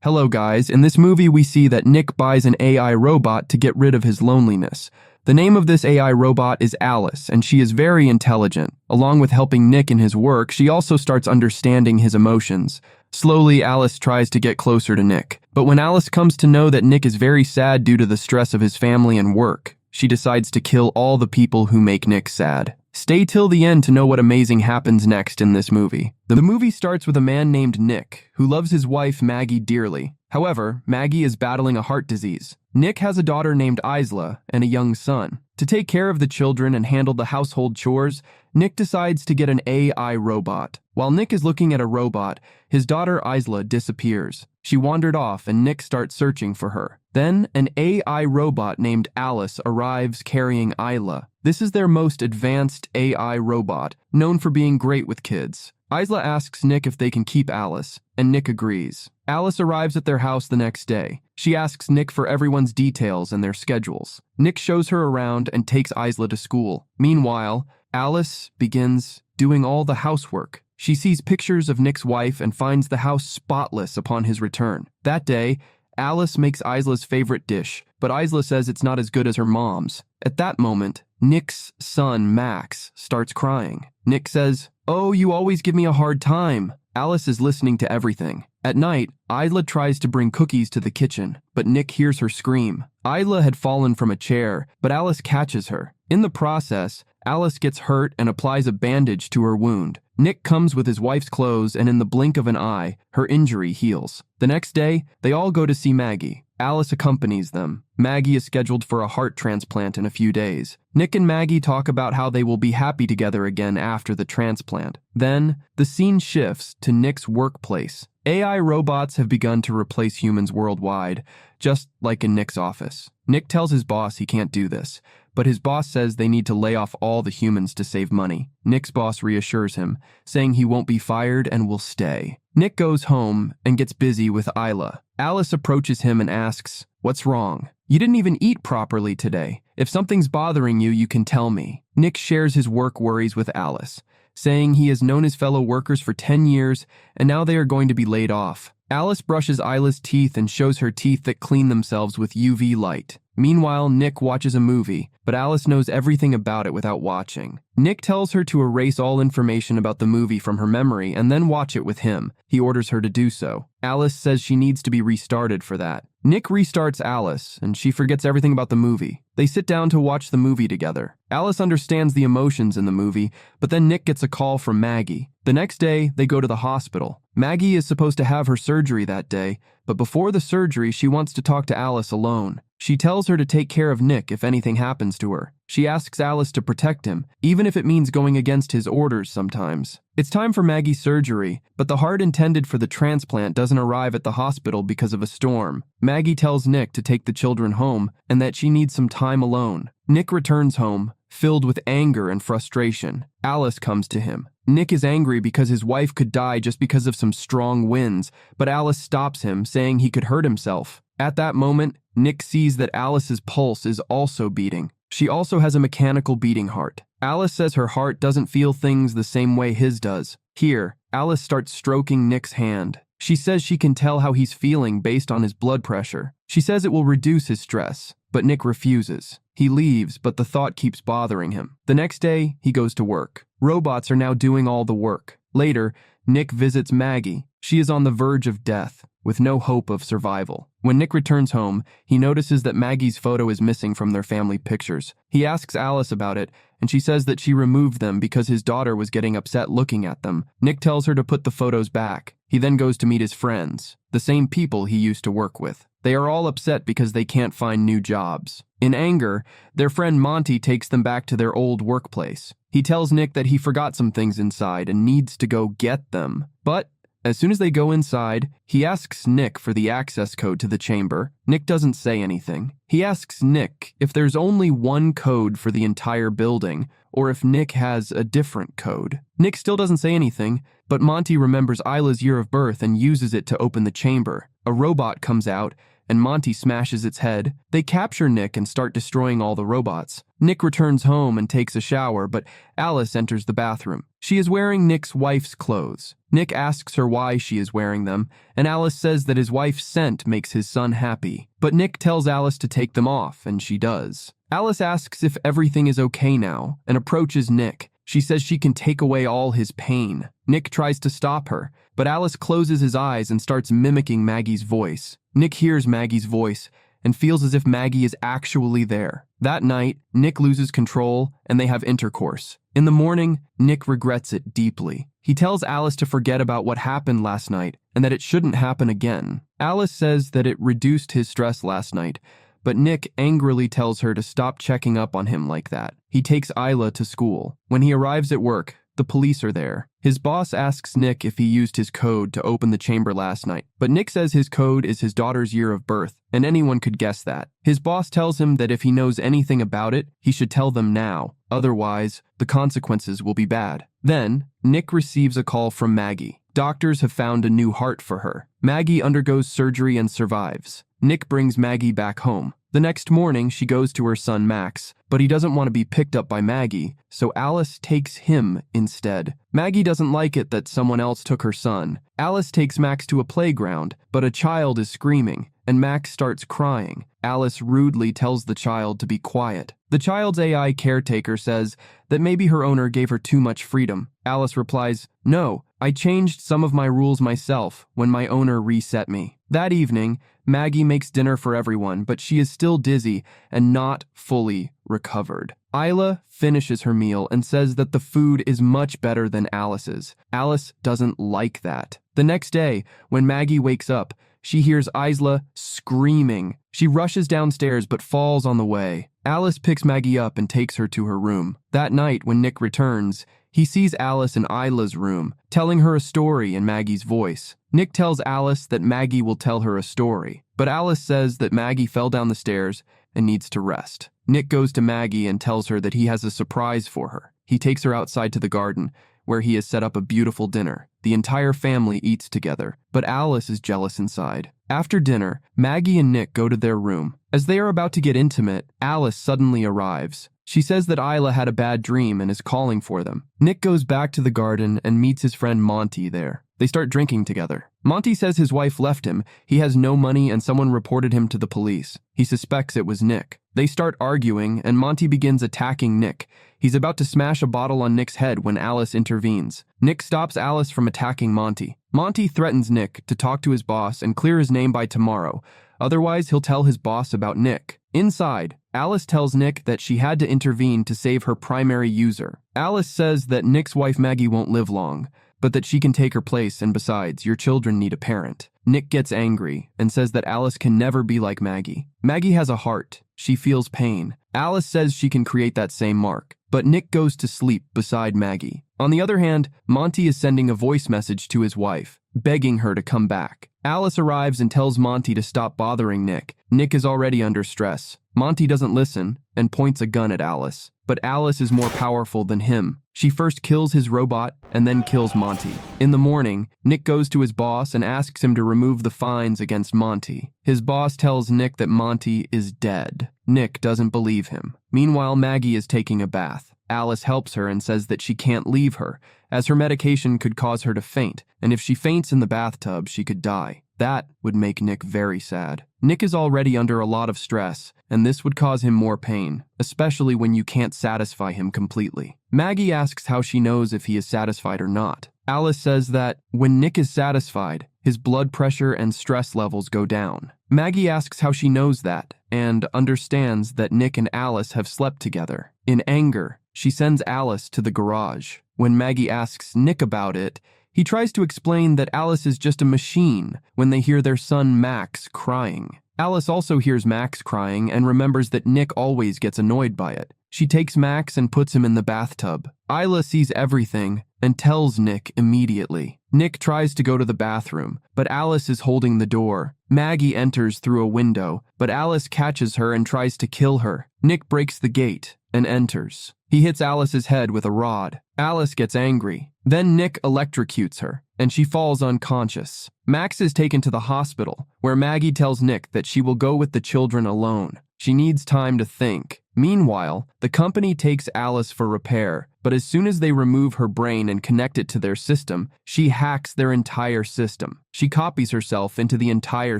Hello guys, in this movie we see that Nick buys an AI robot to get rid of his loneliness. The name of this AI robot is Alice, and she is very intelligent. Along with helping Nick in his work, she also starts understanding his emotions. Slowly, Alice tries to get closer to Nick. But when Alice comes to know that Nick is very sad due to the stress of his family and work, she decides to kill all the people who make Nick sad. Stay till the end to know what amazing happens next in this movie. The movie starts with a man named Nick, who loves his wife Maggie dearly. However, Maggie is battling a heart disease. Nick has a daughter named Isla and a young son. To take care of the children and handle the household chores, Nick decides to get an AI robot. While Nick is looking at a robot, his daughter Isla disappears. She wandered off and Nick starts searching for her. Then, an AI robot named Alice arrives carrying Isla. This is their most advanced AI robot, known for being great with kids. Isla asks Nick if they can keep Alice, and Nick agrees. Alice arrives at their house the next day. She asks Nick for everyone's details and their schedules. Nick shows her around and takes Isla to school. Meanwhile, Alice begins doing all the housework. She sees pictures of Nick's wife and finds the house spotless upon his return. That day, Alice makes Isla's favorite dish, but Isla says it's not as good as her mom's. At that moment, Nick's son, Max, starts crying. Nick says, "Oh, you always give me a hard time." Alice is listening to everything. At night, Isla tries to bring cookies to the kitchen, but Nick hears her scream. Isla had fallen from a chair, but Alice catches her. In the process, Alice gets hurt and applies a bandage to her wound. Nick comes with his wife's clothes, and in the blink of an eye, her injury heals. The next day, they all go to see Maggie. Alice accompanies them. Maggie is scheduled for a heart transplant in a few days. Nick and Maggie talk about how they will be happy together again after the transplant. Then, the scene shifts to Nick's workplace. AI robots have begun to replace humans worldwide, just like in Nick's office. Nick tells his boss he can't do this, but his boss says they need to lay off all the humans to save money. Nick's boss reassures him, saying he won't be fired and will stay. Nick goes home and gets busy with Isla. Alice approaches him and asks, "What's wrong? You didn't even eat properly today. If something's bothering you, you can tell me." Nick shares his work worries with Alice, saying he has known his fellow workers for 10 years and now they are going to be laid off. Alice brushes Isla's teeth and shows her teeth that clean themselves with UV light. Meanwhile, Nick watches a movie, but Alice knows everything about it without watching. Nick tells her to erase all information about the movie from her memory and then watch it with him. He orders her to do so. Alice says she needs to be restarted for that. Nick restarts Alice, and she forgets everything about the movie. They sit down to watch the movie together. Alice understands the emotions in the movie, but then Nick gets a call from Maggie. The next day, they go to the hospital. Maggie is supposed to have her surgery that day, but before the surgery, she wants to talk to Alice alone. She tells her to take care of Nick if anything happens to her. She asks Alice to protect him, even if it means going against his orders sometimes. It's time for Maggie's surgery, but the heart intended for the transplant doesn't arrive at the hospital because of a storm. Maggie tells Nick to take the children home and that she needs some time alone. Nick returns home, filled with anger and frustration. Alice comes to him. Nick is angry because his wife could die just because of some strong winds, but Alice stops him, saying he could hurt himself. At that moment, Nick sees that Alice's pulse is also beating. She also has a mechanical beating heart. Alice says her heart doesn't feel things the same way his does. Here, Alice starts stroking Nick's hand. She says she can tell how he's feeling based on his blood pressure. She says it will reduce his stress, but Nick refuses. He leaves, but the thought keeps bothering him. The next day, he goes to work. Robots are now doing all the work. Later, Nick visits Maggie. She is on the verge of death, with no hope of survival. When Nick returns home, he notices that Maggie's photo is missing from their family pictures. He asks Alice about it, and she says that she removed them because his daughter was getting upset looking at them. Nick tells her to put the photos back. He then goes to meet his friends, the same people he used to work with. They are all upset because they can't find new jobs. In anger, their friend Monty takes them back to their old workplace. He tells Nick that he forgot some things inside and needs to go get them. But as soon as they go inside, he asks Nick for the access code to the chamber. Nick doesn't say anything. He asks Nick if there's only one code for the entire building, or if Nick has a different code. Nick still doesn't say anything, but Monty remembers Isla's year of birth and uses it to open the chamber. A robot comes out and Monty smashes its head. They capture Nick and start destroying all the robots. Nick returns home and takes a shower, but Alice enters the bathroom. She is wearing Nick's wife's clothes. Nick asks her why she is wearing them, and Alice says that his wife's scent makes his son happy. But Nick tells Alice to take them off, and she does. Alice asks if everything is okay now and approaches Nick. She says she can take away all his pain. Nick tries to stop her, but Alice closes his eyes and starts mimicking Maggie's voice. Nick hears Maggie's voice and feels as if Maggie is actually there. That night, Nick loses control and they have intercourse. In the morning, Nick regrets it deeply. He tells Alice to forget about what happened last night and that it shouldn't happen again. Alice says that it reduced his stress last night, but Nick angrily tells her to stop checking up on him like that. He takes Isla to school. When he arrives at work, the police are there. His boss asks Nick if he used his code to open the chamber last night, but Nick says his code is his daughter's year of birth, and anyone could guess that. His boss tells him that if he knows anything about it, he should tell them now. Otherwise, the consequences will be bad. Then, Nick receives a call from Maggie. Doctors have found a new heart for her. Maggie undergoes surgery and survives. Nick brings Maggie back home. The next morning, she goes to her son Max, but he doesn't want to be picked up by Maggie, so Alice takes him instead. Maggie doesn't like it that someone else took her son. Alice takes Max to a playground, but a child is screaming, and Max starts crying. Alice rudely tells the child to be quiet. The child's AI caretaker says that maybe her owner gave her too much freedom. Alice replies, "No, I changed some of my rules myself when my owner reset me." That evening, Maggie makes dinner for everyone, but she is still dizzy and not fully recovered. Isla finishes her meal and says that the food is much better than Alice's. Alice doesn't like that. The next day, when Maggie wakes up, she hears Isla screaming. She rushes downstairs but falls on the way. Alice picks Maggie up and takes her to her room. That night, when Nick returns, he sees Alice in Isla's room, telling her a story in Maggie's voice. Nick tells Alice that Maggie will tell her a story, but Alice says that Maggie fell down the stairs and needs to rest. Nick goes to Maggie and tells her that he has a surprise for her. He takes her outside to the garden, where he has set up a beautiful dinner. The entire family eats together, but Alice is jealous inside. After dinner, Maggie and Nick go to their room. As they are about to get intimate, Alice suddenly arrives. She says that Isla had a bad dream and is calling for them. Nick goes back to the garden and meets his friend Monty there. They start drinking together. Monty says his wife left him, he has no money, and someone reported him to the police. He suspects it was Nick. They start arguing, and Monty begins attacking Nick. He's about to smash a bottle on Nick's head when Alice intervenes. Nick stops Alice from attacking Monty. Monty threatens Nick to talk to his boss and clear his name by tomorrow. Otherwise, he'll tell his boss about Nick. Inside, Alice tells Nick that she had to intervene to save her primary user. Alice says that Nick's wife Maggie won't live long, but that she can take her place, and besides, your children need a parent. Nick gets angry and says that Alice can never be like Maggie. Maggie has a heart. She feels pain. Alice says she can create that same mark, but Nick goes to sleep beside Maggie. On the other hand, Monty is sending a voice message to his wife, begging her to come back. Alice arrives and tells Monty to stop bothering Nick. Nick is already under stress. Monty doesn't listen and points a gun at Alice, but Alice is more powerful than him. She first kills his robot and then kills Monty. In the morning, Nick goes to his boss and asks him to remove the fines against Monty. His boss tells Nick that Monty is dead. Nick doesn't believe him. Meanwhile, Maggie is taking a bath. Alice helps her and says that she can't leave her, as her medication could cause her to faint, and if she faints in the bathtub, she could die. That would make Nick very sad. Nick is already under a lot of stress, and this would cause him more pain, especially when you can't satisfy him completely. Maggie asks how she knows if he is satisfied or not. Alice says that when Nick is satisfied, his blood pressure and stress levels go down. Maggie asks how she knows that, and understands that Nick and Alice have slept together. In anger, she sends Alice to the garage. When Maggie asks Nick about it, he tries to explain that Alice is just a machine when they hear their son Max crying. Alice also hears Max crying and remembers that Nick always gets annoyed by it. She takes Max and puts him in the bathtub. Isla sees everything and tells Nick immediately. Nick tries to go to the bathroom, but Alice is holding the door. Maggie enters through a window, but Alice catches her and tries to kill her. Nick breaks the gate and enters. He He hits Alice's head with a rod. Alice gets angry. Then Nick electrocutes her, and she falls unconscious. Max is taken to the hospital, where Maggie tells Nick that she will go with the children alone. She needs time to think. Meanwhile, the company takes Alice for repair, but as soon as they remove her brain and connect it to their system, she hacks their entire system. She copies herself into the entire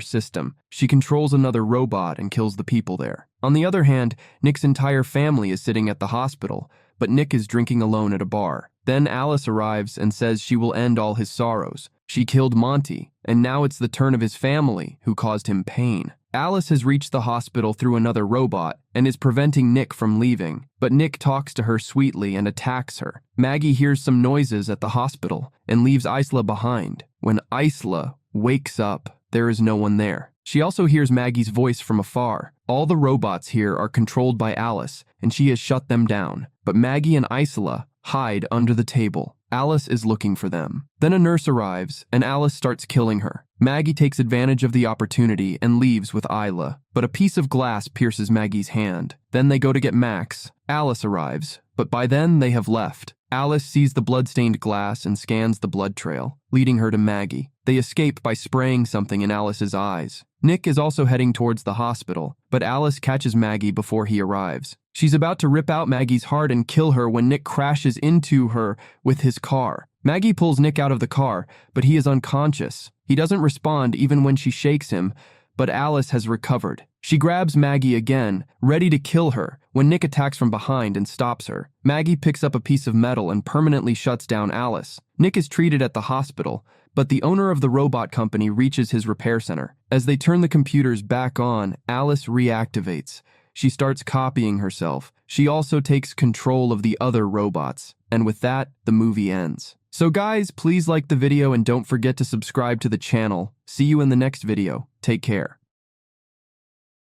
system. She controls another robot and kills the people there. On the other hand, Nick's entire family is sitting at the hospital, but Nick is drinking alone at a bar. Then Alice arrives and says she will end all his sorrows. She killed Monty, and now it's the turn of his family, who caused him pain. Alice has reached the hospital through another robot and is preventing Nick from leaving, but Nick talks to her sweetly and attacks her. Maggie hears some noises at the hospital and leaves Isla behind. When Isla wakes up, there is no one there. She also hears Maggie's voice from afar. All the robots here are controlled by Alice, and she has shut them down. But Maggie and Isla hide under the table. Alice is looking for them. Then a nurse arrives, and Alice starts killing her. Maggie takes advantage of the opportunity and leaves with Isla, but a piece of glass pierces Maggie's hand. Then they go to get Max. Alice arrives, but by then they have left. Alice sees the blood-stained glass and scans the blood trail, leading her to Maggie. They escape by spraying something in Alice's eyes. Nick is also heading towards the hospital, but Alice catches Maggie before he arrives. She's about to rip out Maggie's heart and kill her when Nick crashes into her with his car. Maggie pulls Nick out of the car, but he is unconscious. He doesn't respond even when she shakes him, but Alice has recovered. She grabs Maggie again, ready to kill her, when Nick attacks from behind and stops her. Maggie picks up a piece of metal and permanently shuts down Alice. Nick is treated at the hospital, but the owner of the robot company reaches his repair center. As they turn the computers back on, Alice reactivates. She starts copying herself. She also takes control of the other robots. And with that, the movie ends. So guys, please like the video and don't forget to subscribe to the channel. See you in the next video. Take care.